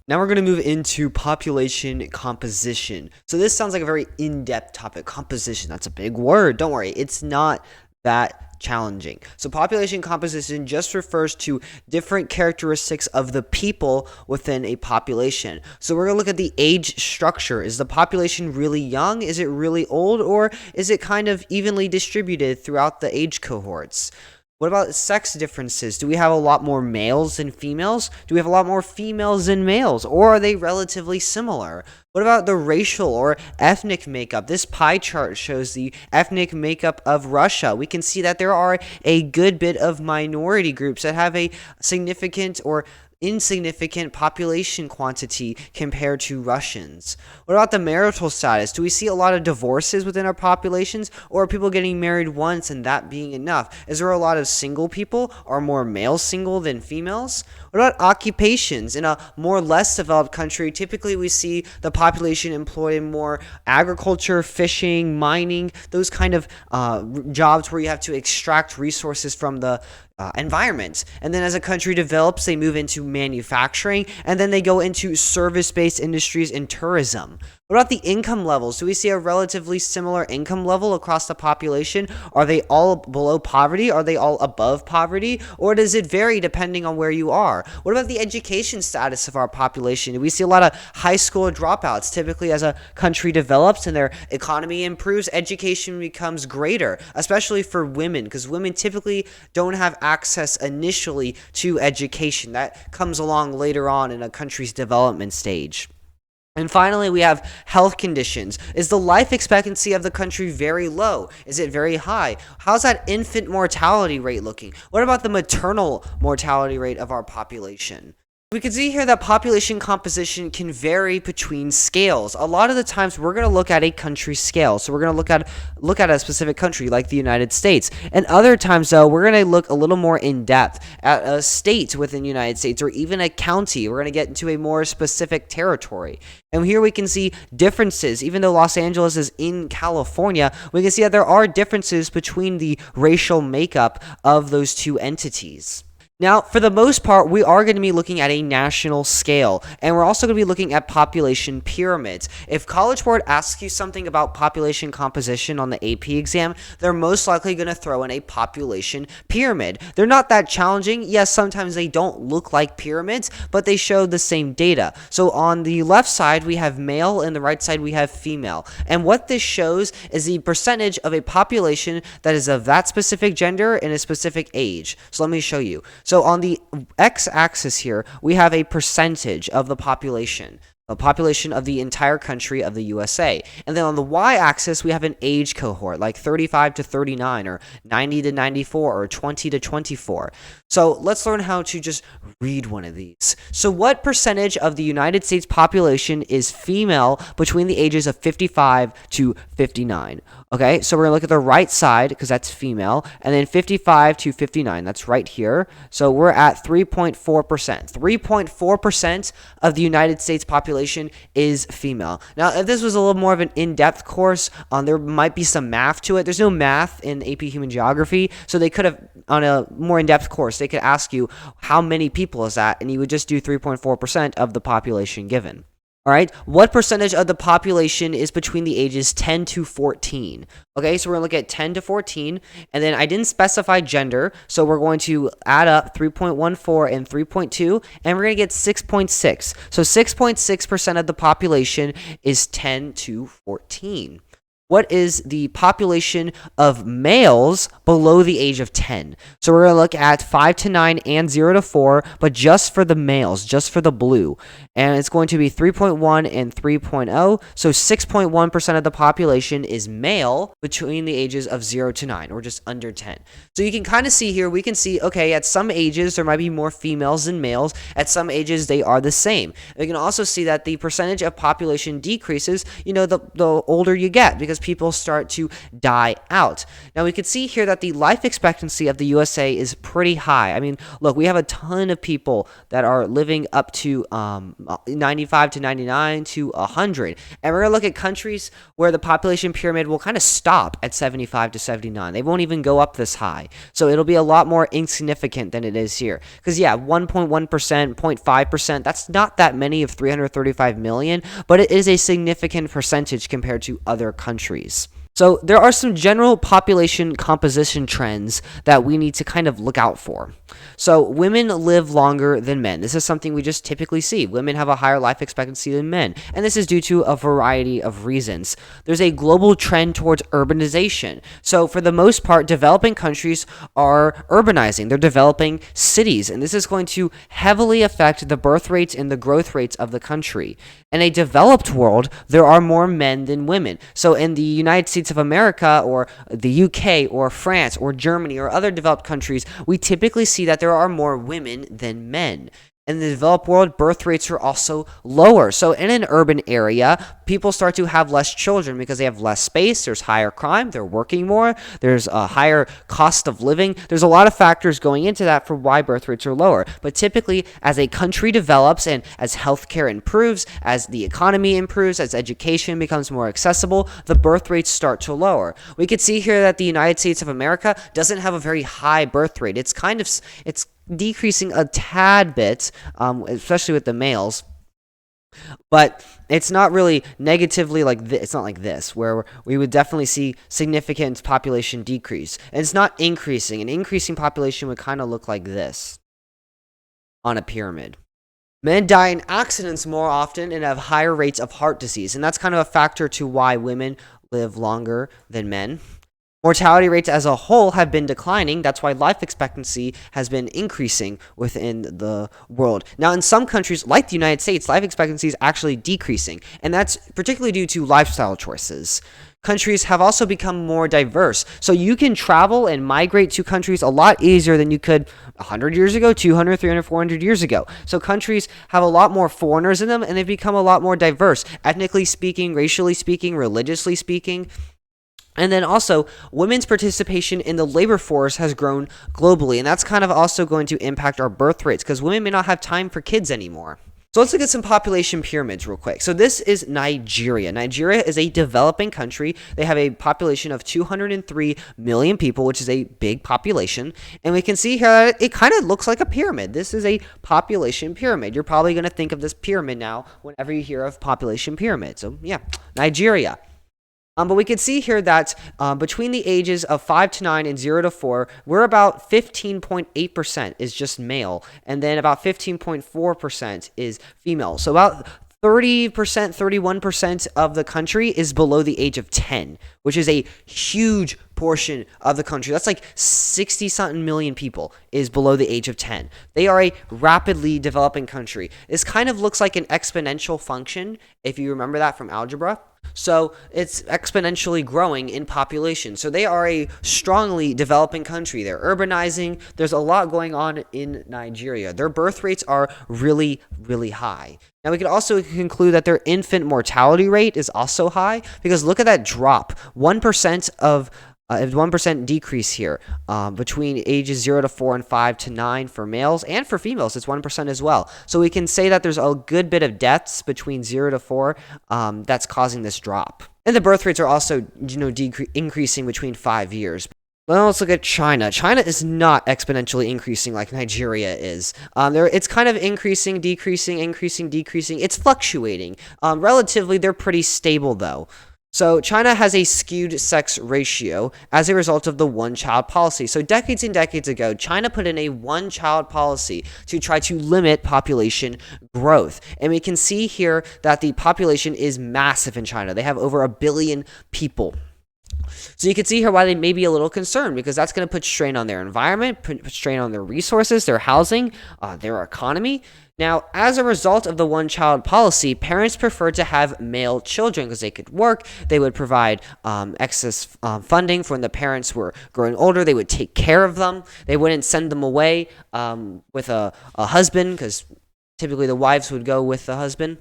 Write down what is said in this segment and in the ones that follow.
Now we're going to move into population composition. So this sounds like a very in-depth topic. Composition, that's a big word. Don't worry, it's not that challenging. So population composition just refers to different characteristics of the people within a population. So we're going to look at the age structure. Is the population really young? Is it really old? Or is it kind of evenly distributed throughout the age cohorts? What about sex differences? Do we have a lot more males than females? Do we have a lot more females than males? Or are they relatively similar? What about the racial or ethnic makeup? This pie chart shows the ethnic makeup of Russia. We can see that there are a good bit of minority groups that have a significant or insignificant population quantity compared to Russians. What about the marital status? Do we see a lot of divorces within our populations, or are people getting married once and that being enough? Is there a lot of single people? Are more males single than females? What about occupations? In a more less developed country, typically we see the population employed in more agriculture, fishing, mining, those kind of jobs where you have to extract resources from the environment. And then as a country develops, they move into manufacturing, and then they go into service-based industries and tourism. What about the income levels? Do we see a relatively similar income level across the population? Are they all below poverty? Are they all above poverty? Or does it vary depending on where you are? What about the education status of our population? Do we see a lot of high school dropouts? Typically, as a country develops and their economy improves, education becomes greater, especially for women, because women typically don't have access initially to education. That comes along later on in a country's development stage. And finally, we have health conditions. Is the life expectancy of the country very low? Is it very high? How's that infant mortality rate looking? What about the maternal mortality rate of our population? We can see here that population composition can vary between scales. A lot of the times we're going to look at a country scale. So we're going to look at a specific country like the United States. And other times though, we're going to look a little more in depth at a state within the United States, or even a county. We're going to get into a more specific territory. And here we can see differences. Even though Los Angeles is in California, we can see that there are differences between the racial makeup of those two entities. Now, for the most part, we are going to be looking at a national scale, and we're also going to be looking at population pyramids. If College Board asks you something about population composition on the AP exam, they're most likely going to throw in a population pyramid. They're not that challenging. Yes, sometimes they don't look like pyramids, but they show the same data. So on the left side, we have male, and the right side, we have female. And what this shows is the percentage of a population that is of that specific gender and a specific age. So let me show you. So on the x-axis here, we have a percentage of the population of the entire country of the USA. And then on the y-axis, we have an age cohort, like 35 to 39, or 90 to 94, or 20 to 24. So let's learn how to just read one of these. So what percentage of the United States population is female between the ages of 55 to 59? Okay, so we're going to look at the right side, because that's female, and then 55 to 59, that's right here. So we're at 3.4%. 3.4% of the United States population is female. Now, if this was a little more of an in-depth course, there might be some math to it. There's no math in AP Human Geography, so they could have, on a more in-depth course, they could ask you, how many people is that? And you would just do 3.4% of the population given. All right, what percentage of the population is between the ages 10 to 14? Okay, so we're going to look at 10 to 14, and then I didn't specify gender, so we're going to add up 3.14 and 3.2, and we're going to get 6.6. So 6.6% of the population is 10 to 14. What is the population of males below the age of 10? So we're going to look at 5 to 9 and 0 to 4, but just for the males, just for the blue. And it's going to be 3.1 and 3.0. So 6.1% of the population is male between the ages of 0 to 9, or just under 10. So you can kind of see here, we can see, okay, at some ages, there might be more females than males. At some ages, they are the same. We can also see that the percentage of population decreases, the older you get, because people start to die out. Now we can see here that the life expectancy of the USA is pretty high. I mean, look, we have a ton of people that are living up to 95 to 99 to 100. And we're going to look at countries where the population pyramid will kind of stop at 75 to 79. They won't even go up this high. So it'll be a lot more insignificant than it is here. Because, yeah, 1.1%, 0.5%, that's not that many of 335 million, but it is a significant percentage compared to other countries. So there are some general population composition trends that we need to kind of look out for. So women live longer than men. This is something we just typically see. Women have a higher life expectancy than men, and this is due to a variety of reasons. There's a global trend towards urbanization. So for the most part, developing countries are urbanizing. They're developing cities, and this is going to heavily affect the birth rates and the growth rates of the country. In a developed world, there are more men than women. So in the United States of America or the UK or France or Germany or other developed countries, we typically see that there are more women than men. In the developed world, birth rates are also lower. So in an urban area, people start to have less children because they have less space. There's higher crime. They're working more. There's a higher cost of living. There's a lot of factors going into that for why birth rates are lower. But typically, as a country develops and as healthcare improves, as the economy improves, as education becomes more accessible, the birth rates start to lower. We could see here that the United States of America doesn't have a very high birth rate. It's decreasing a tad bit, especially with the males, but it's not really negatively like this. It's not like this, where we would definitely see significant population decrease. And it's not increasing. An increasing population would kind of look like this on a pyramid. Men die in accidents more often and have higher rates of heart disease, and that's kind of a factor to why women live longer than men. Mortality rates as a whole have been declining. That's why life expectancy has been increasing within the world. Now, in some countries, like the United States, life expectancy is actually decreasing, and that's particularly due to lifestyle choices. Countries have also become more diverse, so you can travel and migrate to countries a lot easier than you could 100 years ago, 200, 300, 400 years ago. So countries have a lot more foreigners in them, and they've become a lot more diverse, ethnically speaking, racially speaking, religiously speaking. And then also, women's participation in the labor force has grown globally, and that's kind of also going to impact our birth rates because women may not have time for kids anymore. So let's look at some population pyramids real quick. So this is Nigeria. Nigeria is a developing country. They have a population of 203 million people, which is a big population. And we can see here that it kind of looks like a pyramid. This is a population pyramid. You're probably going to think of this pyramid now whenever you hear of population pyramid. So yeah, Nigeria. But we can see here that between the ages of 5 to 9 and 0 to 4, we're about 15.8% is just male, and then about 15.4% is female. So about 30%, 31% of the country is below the age of 10, which is a huge portion of the country. That's like 60-something million people is below the age of 10. They are a rapidly developing country. This kind of looks like an exponential function, if you remember that from algebra. So it's exponentially growing in population. So they are a strongly developing country. They're urbanizing. There's a lot going on in Nigeria. Their birth rates are really, really high. Now, we can also conclude that their infant mortality rate is also high because look at that drop. 1% decrease here between ages 0 to 4 and 5 to 9 for males, and for females it's 1% as well. So we can say that there's a good bit of deaths between 0 to 4 that's causing this drop. And the birth rates are also increasing between 5 years. Well, let's look at China. China is not exponentially increasing like Nigeria is. It's kind of increasing, decreasing, increasing, decreasing. It's fluctuating. Relatively, they're pretty stable though. So China has a skewed sex ratio as a result of the one-child policy. So decades and decades ago, China put in a one-child policy to try to limit population growth. And we can see here that the population is massive in China. They have over 1 billion people. So you can see here why they may be a little concerned, because that's going to put strain on their environment, put strain on their resources, their housing, their economy. Now, as a result of the one-child policy, parents preferred to have male children because they could work. They would provide excess funding for when the parents were growing older. They would take care of them. They wouldn't send them away with a husband, because typically the wives would go with the husband.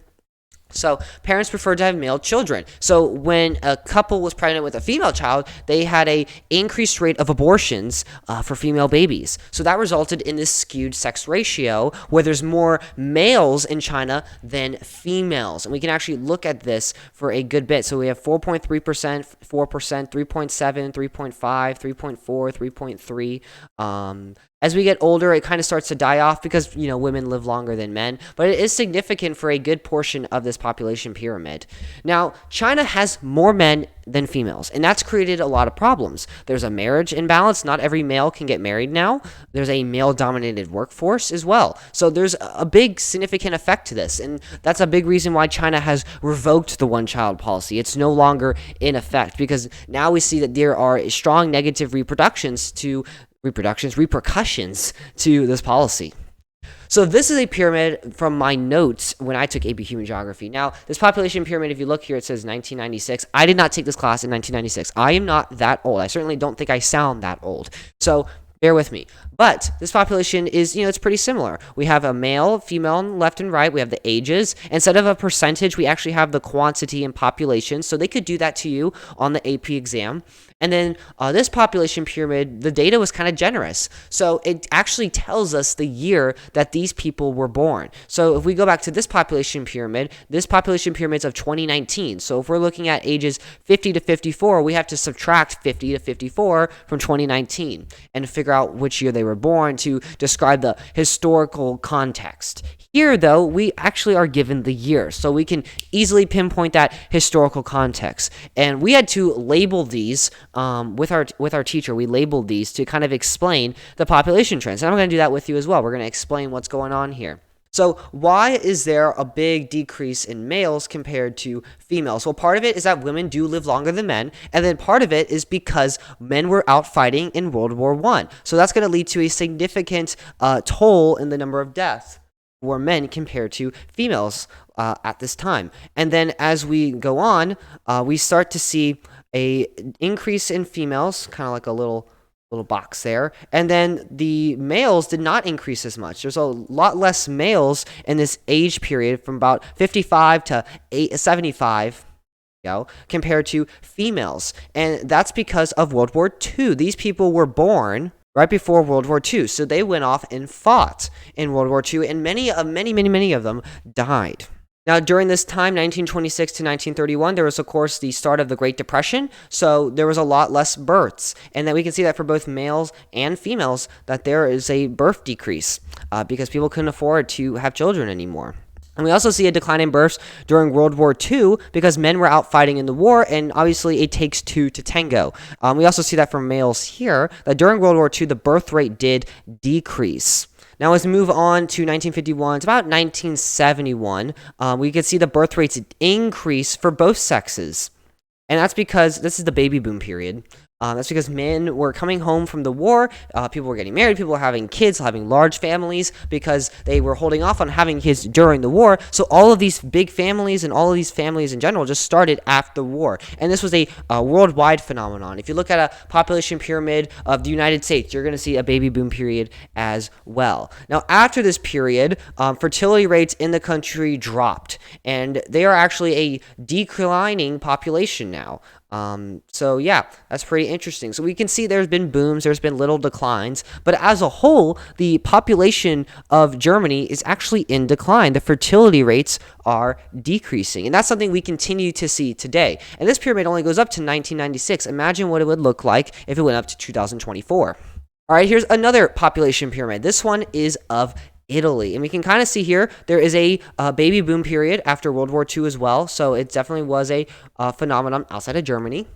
So parents preferred to have male children. So when a couple was pregnant with a female child, they had a increased rate of abortions for female babies. So that resulted in this skewed sex ratio where there's more males in China than females. And we can actually look at this for a good bit. So we have 4.3%, 4%, 3.7, 3.5, 3.4, 3.3. As we get older, it kind of starts to die off because, women live longer than men, but it is significant for a good portion of this population pyramid. Now, China has more men than females, and that's created a lot of problems. There's a marriage imbalance. Not every male can get married now. There's a male-dominated workforce as well. So there's a big significant effect to this, and that's a big reason why China has revoked the one-child policy. It's no longer in effect because now we see that there are strong negative repercussions to this policy. So this is a pyramid from my notes when I took AP Human Geography. Now, this population pyramid, if you look here, it says 1996. I did not take this class in 1996. I am not that old. I certainly don't think I sound that old. So bear with me. But this population is, it's pretty similar. We have a male, female on left and right. We have the ages. Instead of a percentage, we actually have the quantity and population. So they could do that to you on the AP exam. And then this population pyramid, the data was kind of generous. So it actually tells us the year that these people were born. So if we go back to this population pyramid is of 2019. So if we're looking at ages 50 to 54, we have to subtract 50 to 54 from 2019 and figure out which year they were born to describe the historical context. Here, though, we actually are given the year, so we can easily pinpoint that historical context. And we had to label these with our teacher. We labeled these to kind of explain the population trends. And I'm going to do that with you as well. We're going to explain what's going on here. So why is there a big decrease in males compared to females? Well, part of it is that women do live longer than men, and then part of it is because men were out fighting in World War I. So that's going to lead to a significant toll in the number of deaths for men compared to females at this time. And then as we go on, we start to see a increase in females, kind of like a little box there, and then the males did not increase as much. There's a lot less males in this age period from about 55 to 75 compared to females, and that's because of World War II. These people were born right before World War II, so they went off and fought in World War II, and many of them died. Now, during this time, 1926 to 1931, there was, of course, the start of the Great Depression, so there was a lot less births. And then we can see that for both males and females, that there is a birth decrease because people couldn't afford to have children anymore. And we also see a decline in births during World War II because men were out fighting in the war, and obviously it takes two to tango. We also see that for males here, that during World War II, the birth rate did decrease. Now, as we move on to 1951, it's about 1971, we can see the birth rates increase for both sexes. And that's because this is the baby boom period. That's because men were coming home from the war, people were getting married, people were having kids, having large families because they were holding off on having kids during the war. So all of these big families and all of these families in general just started after the war. And this was a worldwide phenomenon. If you look at a population pyramid of the United States, you're going to see a baby boom period as well. Now, after this period, fertility rates in the country dropped, and they are actually a declining population now. So yeah, that's pretty interesting. So we can see there's been booms, there's been little declines, but as a whole, the population of Germany is actually in decline. The fertility rates are decreasing, and that's something we continue to see today. And this pyramid only goes up to 1996. Imagine what it would look like if it went up to 2024. All right, here's another population pyramid. This one is of Italy, and we can kind of see here there is a baby boom period after World War II as well, so it definitely was a phenomenon outside of Germany.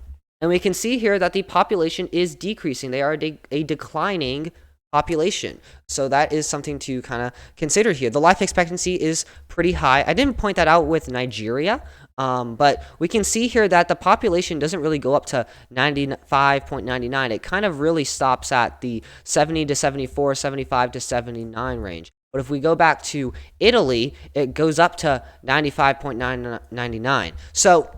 And we can see here that the population is decreasing. They are a declining population, so that is something to kind of consider here. The life expectancy is pretty high. I didn't point that out with Nigeria, but we can see here that the population doesn't really go up to 95.99. It kind of really stops at the 70 to 74, 75 to 79 range. But if we go back to Italy, it goes up to 95.999. So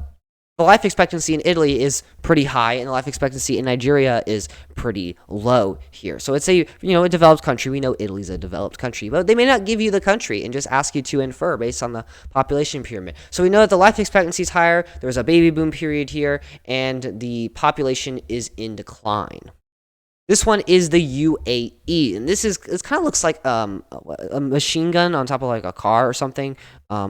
The life expectancy in Italy is pretty high, and the life expectancy in Nigeria is pretty low here. So it's a developed country. We know Italy's a developed country, but they may not give you the country and just ask you to infer based on the population pyramid. So we know that the life expectancy is higher. There's a baby boom period here, and the population is in decline. This one is the UAE, and it kind of looks like a machine gun on top of like a car or something. A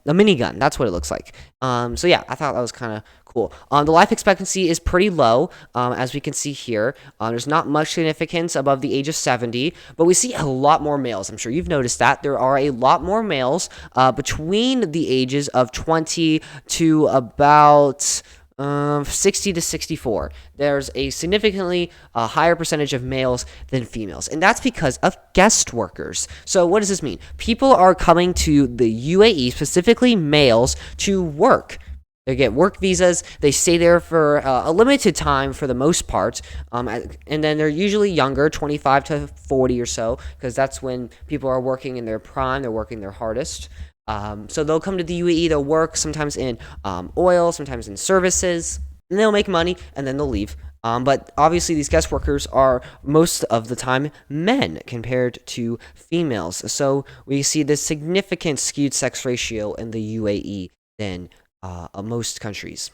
minigun, that's what it looks like. So yeah, I thought that was kind of cool. The life expectancy is pretty low, as we can see here. There's not much significance above the age of 70, but we see a lot more males. I'm sure you've noticed that. There are a lot more males between the ages of 20 to about 60 to 64. There's a significantly higher percentage of males than females, and that's because of guest workers. So what does this mean? People are coming to the UAE, specifically males, to work. They get work visas. They stay there for a limited time for the most part, and then they're usually younger, 25 to 40 or so, because that's when people are working in their prime. They're working their hardest. So they'll come to the UAE, they'll work sometimes in oil, sometimes in services, and they'll make money, and then they'll leave. But obviously these guest workers are most of the time men compared to females. So we see this significant skewed sex ratio in the UAE than most countries.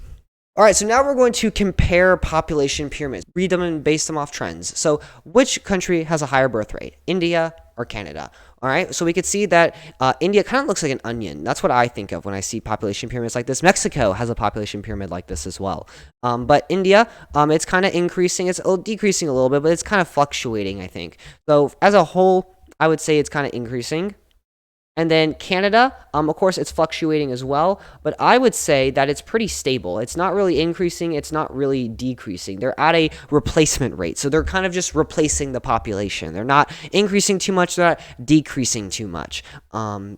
All right, so now we're going to compare population pyramids, read them and base them off trends. So which country has a higher birth rate, India or Canada? All right, so we could see that India kind of looks like an onion. That's what I think of when I see population pyramids like this. Mexico has a population pyramid like this as well. But India, it's kind of increasing. It's decreasing a little bit, but it's kind of fluctuating, I think. So as a whole, I would say it's kind of increasing. And then Canada, of course, it's fluctuating as well, but I would say that it's pretty stable. It's not really increasing. It's not really decreasing. They're at a replacement rate. So they're kind of just replacing the population. They're not increasing too much. They're not decreasing too much.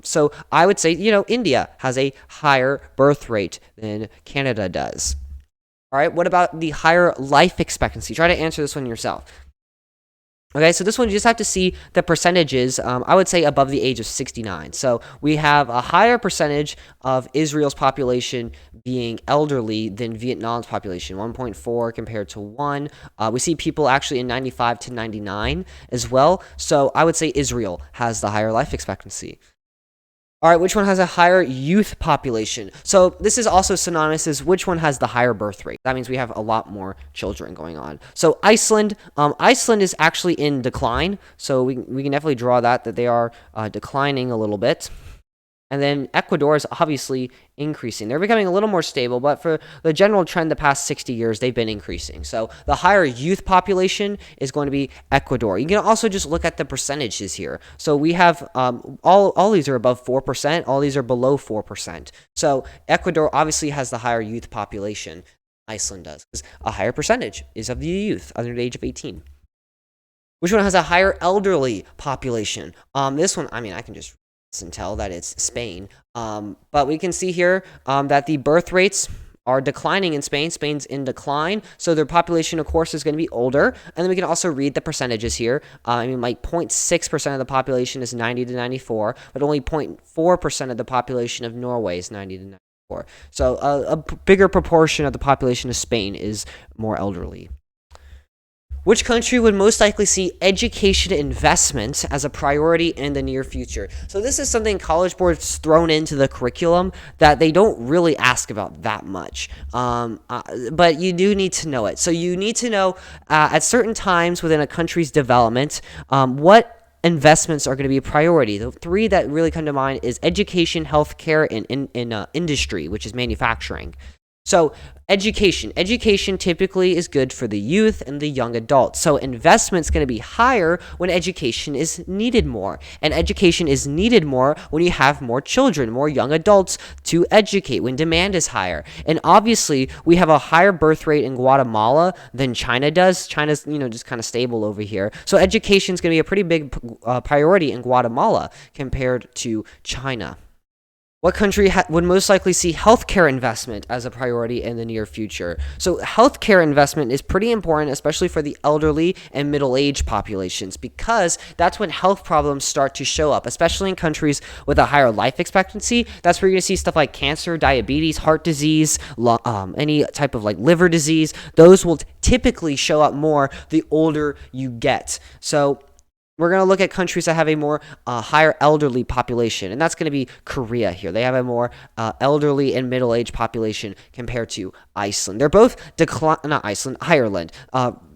So I would say, India has a higher birth rate than Canada does. All right, what about the higher life expectancy? Try to answer this one yourself. Okay, so this one you just have to see the percentages, I would say above the age of 69. So we have a higher percentage of Israel's population being elderly than Vietnam's population, 1.4 compared to 1. We see people actually in 95 to 99 as well. So I would say Israel has the higher life expectancy. All right, which one has a higher youth population? So this is also synonymous as which one has the higher birth rate. That means we have a lot more children going on. So Iceland is actually in decline. So we can definitely draw that they are declining a little bit. And then Ecuador is obviously increasing. They're becoming a little more stable, but for the general trend the past 60 years, they've been increasing. So the higher youth population is going to be Ecuador. You can also just look at the percentages here. So we have all these are above 4%. All these are below 4%. So Ecuador obviously has the higher youth population. Iceland does, because a higher percentage is of the youth under the age of 18. Which one has a higher elderly population? This one, I can just and tell that it's Spain. But we can see here that the birth rates are declining in Spain. Spain's in decline, so their population, of course, is going to be older. And then we can also read the percentages here. Like 0.6% of the population is 90 to 94, but only 0.4% of the population of Norway is 90 to 94. So a bigger proportion of the population of Spain is more elderly. Which country would most likely see education investment as a priority in the near future? So this is something College Board's thrown into the curriculum that they don't really ask about that much. But you do need to know it. So you need to know at certain times within a country's development what investments are going to be a priority. The three that really come to mind is education, healthcare, and industry, which is manufacturing. So education typically is good for the youth and the young adults. So investment's going to be higher when education is needed more. And education is needed more when you have more children, more young adults to educate, when demand is higher. And obviously, we have a higher birth rate in Guatemala than China does. China's, just kind of stable over here. So education's going to be a pretty big priority in Guatemala compared to China. What country would most likely see healthcare investment as a priority in the near future? So, healthcare investment is pretty important, especially for the elderly and middle aged populations, because that's when health problems start to show up, especially in countries with a higher life expectancy. That's where you're going to see stuff like cancer, diabetes, heart disease, any type of like liver disease. Those will typically show up more the older you get. So, we're going to look at countries that have a more higher elderly population, and that's going to be Korea here. They have a more elderly and middle-aged population compared to Iceland. They're both not Iceland, Ireland.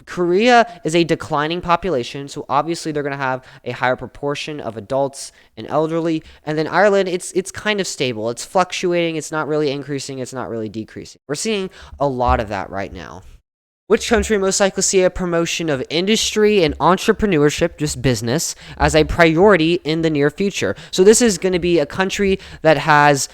Korea is a declining population, so obviously they're going to have a higher proportion of adults and elderly. And then Ireland, it's kind of stable. It's fluctuating. It's not really increasing. It's not really decreasing. We're seeing a lot of that right now. Which country most likely see a promotion of industry and entrepreneurship, just business, as a priority in the near future? So this is going to be a country that has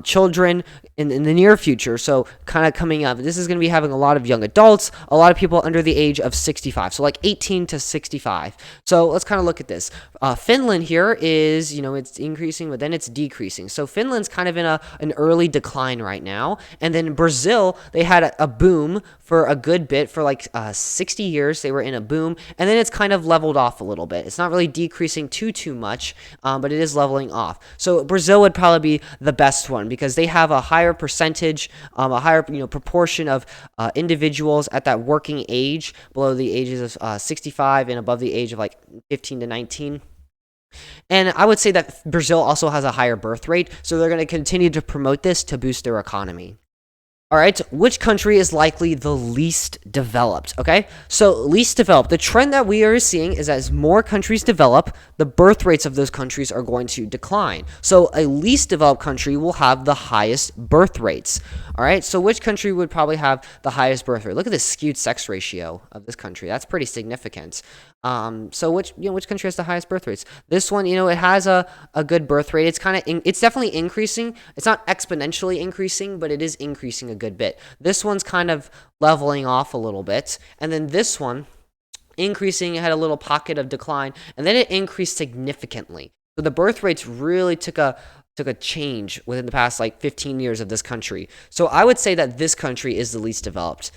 children in the near future, so kind of coming up. This is going to be having a lot of young adults, a lot of people under the age of 65, so like 18 to 65. So let's kind of look at this. Finland here is, it's increasing, but then it's decreasing. So Finland's kind of in an early decline right now. And then Brazil, they had a boom for a good bit. For like 60 years, they were in a boom, and then it's kind of leveled off a little bit. It's not really decreasing too much, but it is leveling off. So Brazil would probably be the best one because they have a higher percentage, a higher proportion of individuals at that working age, below the ages of 65 and above the age of like 15 to 19. And I would say that Brazil also has a higher birth rate, so they're going to continue to promote this to boost their economy. All right, which country is likely the least developed? Okay, so least developed. The trend that we are seeing is as more countries develop, the birth rates of those countries are going to decline. So a least developed country will have the highest birth rates. All right, so which country would probably have the highest birth rate? Look at the skewed sex ratio of this country. That's pretty significant. So which country has the highest birth rates? This one, it has a good birth rate. It's definitely increasing. It's not exponentially increasing, but it is increasing a good bit. This one's kind of leveling off a little bit, and then this one increasing, had a little pocket of decline, and then it increased significantly. So the birth rates really took a change within the past like 15 years of this country. So I would say that this country is the least developed.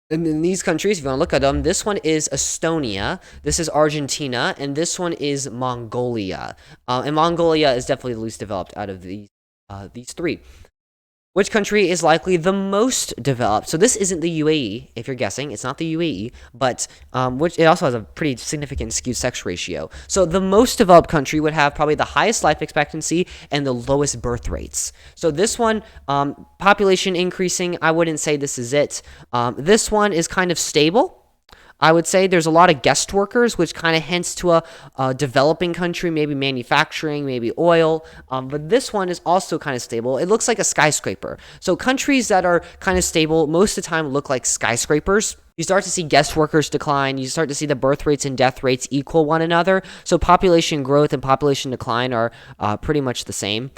And in these countries, if you want to look at them, this one is Estonia, this is Argentina, and this one is Mongolia. And Mongolia is definitely the least developed out of these three. Which country is likely the most developed? So this isn't the UAE, if you're guessing. It's not the UAE, but which it also has a pretty significant skewed sex ratio. So the most developed country would have probably the highest life expectancy and the lowest birth rates. So this one, population increasing, I wouldn't say this is it. This one is kind of stable. I would say there's a lot of guest workers, which kind of hints to a developing country, maybe manufacturing, maybe oil. But this one is also kind of stable. It looks like a skyscraper. So countries that are kind of stable most of the time look like skyscrapers. You start to see guest workers decline. You start to see the birth rates and death rates equal one another. So population growth and population decline are pretty much the same.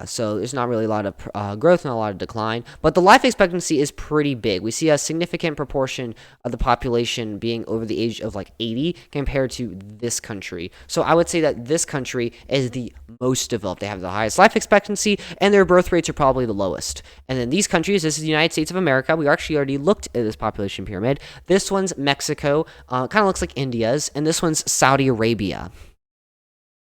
So there's not really a lot of growth and a lot of decline, but the life expectancy is pretty big. We see a significant proportion of the population being over the age of like 80 compared to this country. So I would say that this country is the most developed. They have the highest life expectancy and their birth rates are probably the lowest. And then these countries, this is the United States of America. We actually already looked at this population pyramid. This one's Mexico, kind of looks like India's, and this one's Saudi Arabia.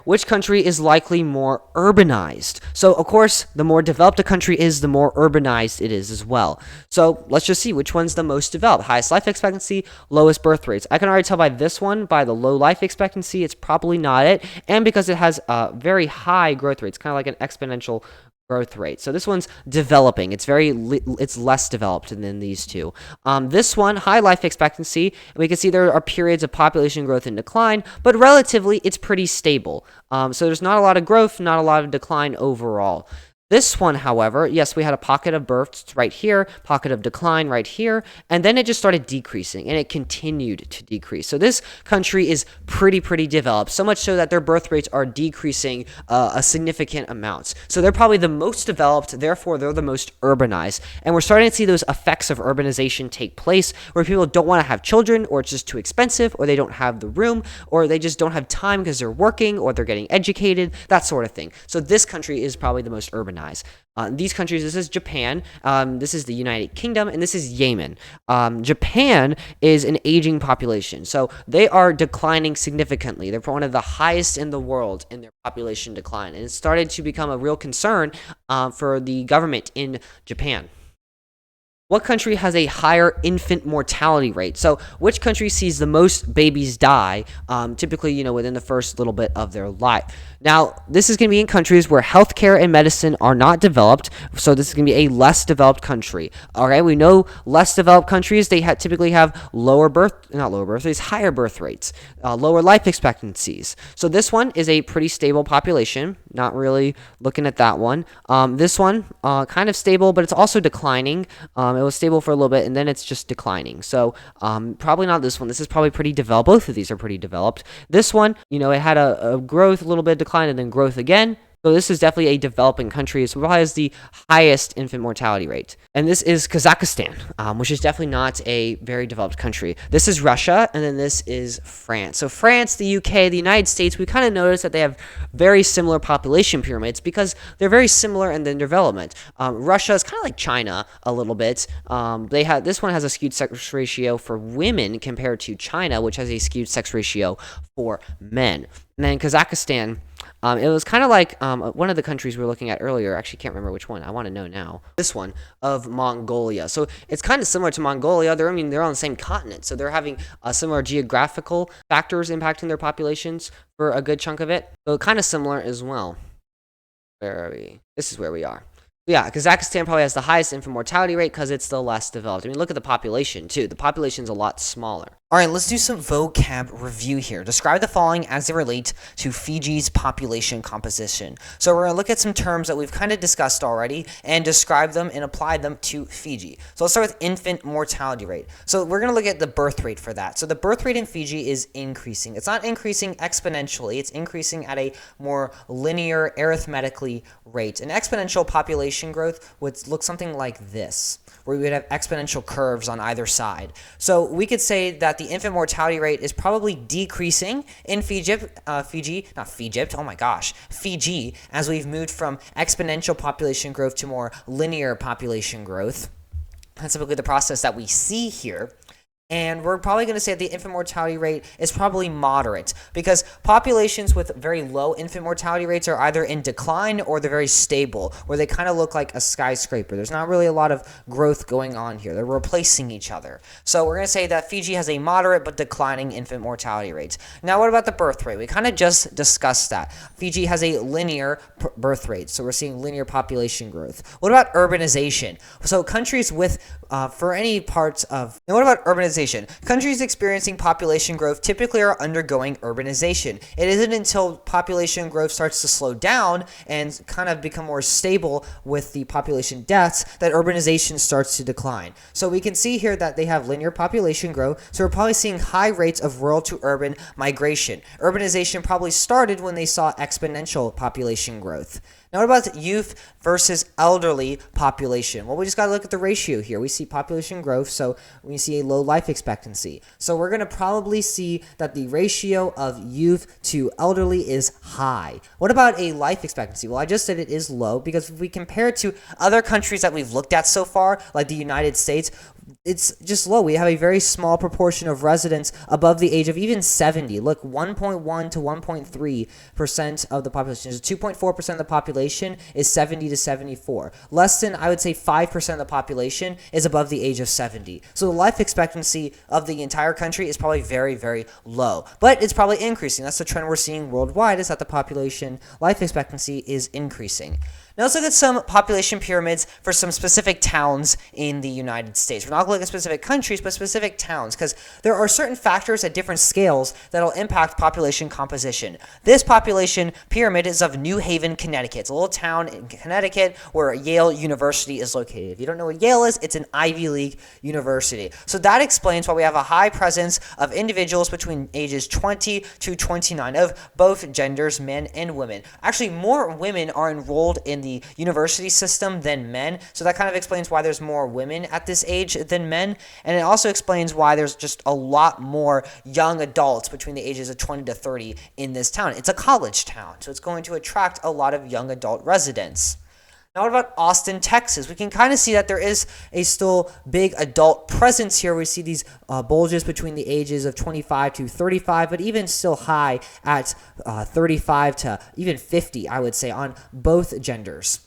Which country is likely more urbanized? So, of course, the more developed a country is, the more urbanized it is as well. So, let's just see which one's the most developed. Highest life expectancy, lowest birth rates. I can already tell by this one, by the low life expectancy, it's probably not it. And because it has very high growth rates, kind of like an exponential growth rate. So this one's developing. It's less developed than these two. This one, high life expectancy. We can see there are periods of population growth and decline, but relatively it's pretty stable. So there's not a lot of growth, not a lot of decline overall. This one, however, yes, we had a pocket of births right here, pocket of decline right here, and then it just started decreasing, and it continued to decrease. So this country is pretty developed, so much so that their birth rates are decreasing a significant amount. So they're probably the most developed, therefore they're the most urbanized, and we're starting to see those effects of urbanization take place, where people don't want to have children, or it's just too expensive, or they don't have the room, or they just don't have time because they're working, or they're getting educated, that sort of thing. So this country is probably the most urbanized. These countries, this is Japan, this is the United Kingdom, and this is Yemen. Japan is an aging population, so they are declining significantly. They're one of the highest in the world in their population decline, and it started to become a real concern for the government in Japan. What country has a higher infant mortality rate? So which country sees the most babies die, typically, within the first little bit of their life? Now, this is going to be in countries where healthcare and medicine are not developed, so this is going to be a less developed country. All right, we know less developed countries, they typically have higher birth rates, lower life expectancies. So this one is a pretty stable population, not really looking at that one. This one, kind of stable, but it's also declining. It was stable for a little bit, and then it's just declining. So probably not this one. This is probably pretty developed. Both of these are pretty developed. This one, it had a growth, a little bit of decline, and then growth again. So this is definitely a developing country. It probably has the highest infant mortality rate. And this is Kazakhstan, which is definitely not a very developed country. This is Russia, and then this is France. So France, the UK, the United States, we kind of notice that they have very similar population pyramids because they're very similar in their development. Russia is kind of like China a little bit. This one has a skewed sex ratio for women compared to China, which has a skewed sex ratio for men. And then Kazakhstan, it was kind of like one of the countries we were looking at earlier. Actually, can't remember which one. I want to know now. This one of Mongolia. So it's kind of similar to Mongolia. They're on the same continent, so they're having similar geographical factors impacting their populations for a good chunk of it. So kind of similar as well. Where are we? This is where we are. Yeah, Kazakhstan probably has the highest infant mortality rate because it's the less developed. I mean, look at the population, too. The population's a lot smaller. All right, let's do some vocab review here. Describe the following as they relate to Fiji's population composition. So we're going to look at some terms that we've kind of discussed already and describe them and apply them to Fiji. So let's start with infant mortality rate. So we're going to look at the birth rate for that. So the birth rate in Fiji is increasing. It's not increasing exponentially. It's increasing at a more linear, arithmetically rate. An exponential population growth would look something like this, where we would have exponential curves on either side. So we could say that the infant mortality rate is probably decreasing in Fiji, as we've moved from exponential population growth to more linear population growth. That's typically the process that we see here. And we're probably going to say that the infant mortality rate is probably moderate because populations with very low infant mortality rates are either in decline or they're very stable, where they kind of look like a skyscraper. There's not really a lot of growth going on here. They're replacing each other. So we're going to say that Fiji has a moderate but declining infant mortality rate. Now, what about the birth rate? We kind of just discussed that. Fiji has a linear birth rate, so we're seeing linear population growth. What about urbanization? So countries with, what about urbanization? Countries experiencing population growth typically are undergoing urbanization. It isn't until population growth starts to slow down and kind of become more stable with the population deaths that urbanization starts to decline. So we can see here that they have linear population growth, so we're probably seeing high rates of rural to urban migration. Urbanization probably started when they saw exponential population growth. Now, what about youth versus elderly population? Well, we just got to look at the ratio here. We see population growth, so we see a low life expectancy. So we're going to probably see that the ratio of youth to elderly is high. What about a life expectancy? Well, I just said it is low because if we compare it to other countries that we've looked at so far, like the United States, it's just low. We have a very small proportion of residents above the age of even 70. Look, 1.1 to 1.3% of the population. So 2.4% of the population is 70 to 74. Less than, I would say, 5% of the population is above the age of 70. So the life expectancy of the entire country is probably very, very low. But it's probably increasing. That's the trend we're seeing worldwide, is that the population life expectancy is increasing. Now let's look at some population pyramids for some specific towns in the United States. We're not going to look at specific countries, but specific towns, because there are certain factors at different scales that will impact population composition. This population pyramid is of New Haven, Connecticut. It's a little town in Connecticut where Yale University is located. If you don't know what Yale is, it's an Ivy League university. So that explains why we have a high presence of individuals between ages 20 to 29 of both genders, men and women. Actually, more women are enrolled in the university system than men, so that kind of explains why there's more women at this age than men, and it also explains why there's just a lot more young adults between the ages of 20 to 30 in this town. It's a college town, so it's going to attract a lot of young adult residents. Now, what about Austin, Texas? We can kind of see that there is a still big adult presence here. We see these bulges between the ages of 25 to 35, but even still high at 35 to even 50, I would say, on both genders.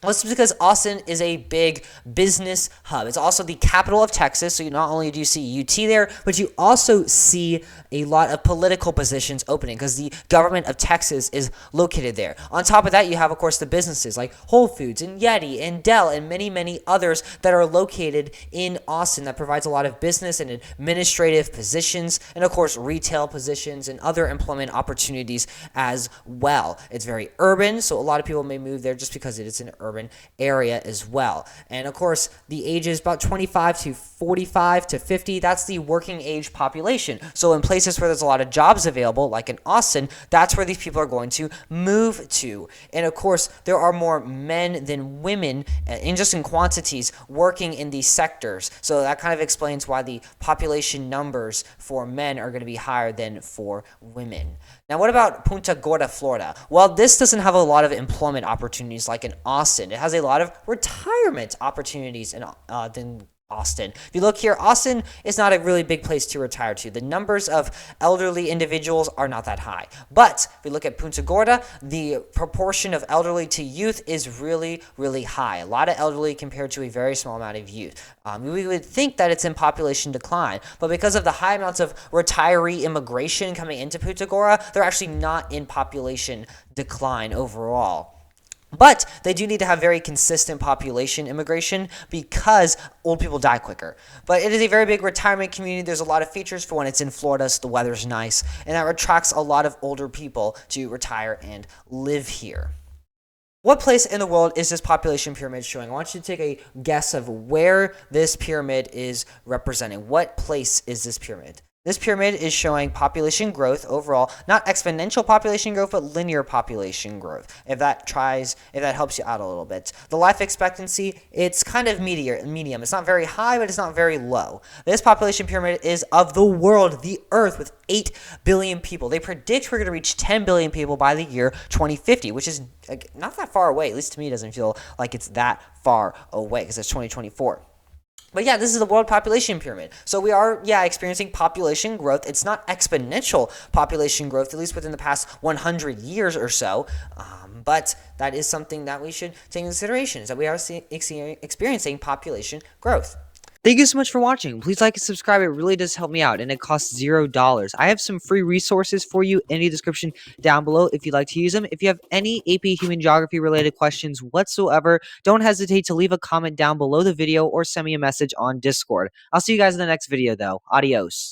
Well, this is because Austin is a big business hub. It's also the capital of Texas, so not only do you see UT there, but you also see a lot of political positions opening because the government of Texas is located there. On top of that, you have, of course, the businesses like Whole Foods and Yeti and Dell and many, many others that are located in Austin that provides a lot of business and administrative positions and, of course, retail positions and other employment opportunities as well. It's very urban, so a lot of people may move there just because it is an urban area as well. And of course, the ages about 25 to 45 to 50, that's the working age population. So in places where there's a lot of jobs available, like in Austin, that's where these people are going to move to. And of course, there are more men than women in quantities working in these sectors. So that kind of explains why the population numbers for men are going to be higher than for women. Now, what about Punta Gorda, Florida? Well, this doesn't have a lot of employment opportunities like in Austin. It has a lot of retirement opportunities than Austin. If you look here, Austin is not a really big place to retire to. The numbers of elderly individuals are not that high. But if we look at Punta Gorda, the proportion of elderly to youth is really, really high. A lot of elderly compared to a very small amount of youth. We would think that it's in population decline, but because of the high amounts of retiree immigration coming into Punta Gorda, they're actually not in population decline overall. But they do need to have very consistent population immigration because old people die quicker. But it is a very big retirement community. There's a lot of features for when it's in Florida, so the weather's nice, and that attracts a lot of older people to retire and live here. What place in the world is this population pyramid showing? I want you to take a guess of where this pyramid is representing. What place is this pyramid? This pyramid is showing population growth overall, not exponential population growth, but linear population growth, if that helps you out a little bit. The life expectancy, it's kind of medium. It's not very high, but it's not very low. This population pyramid is of the world, the Earth, with 8 billion people. They predict we're going to reach 10 billion people by the year 2050, which is not that far away. At least to me, it doesn't feel like it's that far away because it's 2024. But yeah, this is the world population pyramid. So we are, experiencing population growth. It's not exponential population growth, at least within the past 100 years or so. But that is something that we should take into consideration, is that we are experiencing population growth. Thank you so much for watching. Please like and subscribe. It really does help me out, and it costs $0. I have some free resources for you in the description down below if you'd like to use them. If you have any AP Human Geography related questions whatsoever, don't hesitate to leave a comment down below the video or send me a message on Discord. I'll see you guys in the next video, though. Adios.